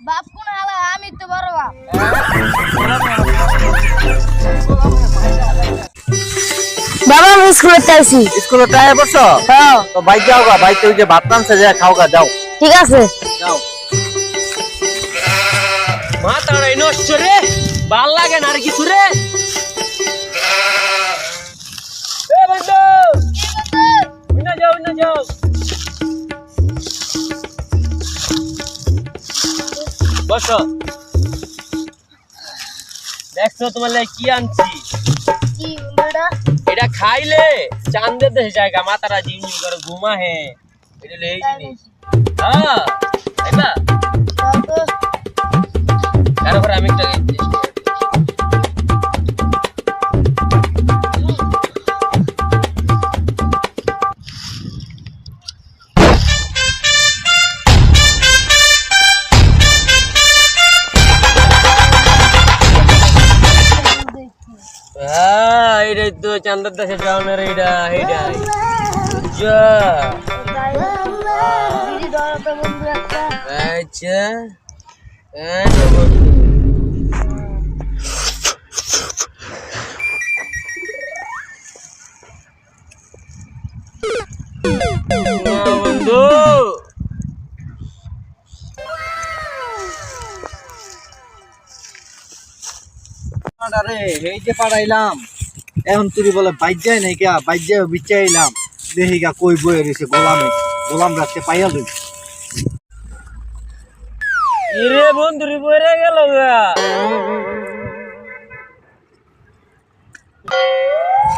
বাপ কোন হালা আমি তো বড় বাপ। বাবা আমি স্কুলে যাইছি। স্কুলে টাইম বসো? হ্যাঁ তো ভাই যাও গা, ভাই তুই যে ভাত রাঁধছে যা খাও গা, যাও ঠিক আছে। যাও। মাথাটা নষ্ট রে, ভাল লাগে না আর কিছু রে। এ বন্ধু, না যাও না যাও। বসো। দেখছো তোমার লাগে কি আনছি? কি বড়া? এটা খাইলে চাঁদের দেশে জায়গা, মাথাটা ঝিমঝিম করে ঘুমা হে। এটা লই জিনিস। হ্যাঁ এটা কারো করে আমি একটা এইটাই তো চাঁদের দেশে যাওয়ার এইটা এইটাই যা। দিদি ধরো তো বন্ধু একটা। আচ্ছা এই তো বন্ধু। বন্ধু আরে এই যে পাঠাইলাম, এখন তুই বলে বাইক যায় নাই কে, বাইক যায় বিচাইলাম দেখি গা কই বয়ে রয়েছে গোলামে, গোলাম রাখতে পাইয়া লই। ইরে বন্ধু রে পড়ে গেল গা।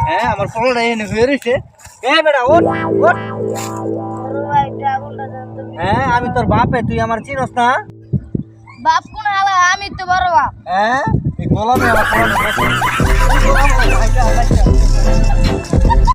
হ্যাঁ আমার ফলটা এনে হয়ে রয়েছে। এ বেটা ওঠ ওঠ। বড় ভাই আগুনটা জানতো। হ্যাঁ আমি তোর বাপে, তুই আমার চিনস না? বাপ কোন হালা আমি তো বড় বাপ। হ্যাঁ এই গোলামে আমার ফলটা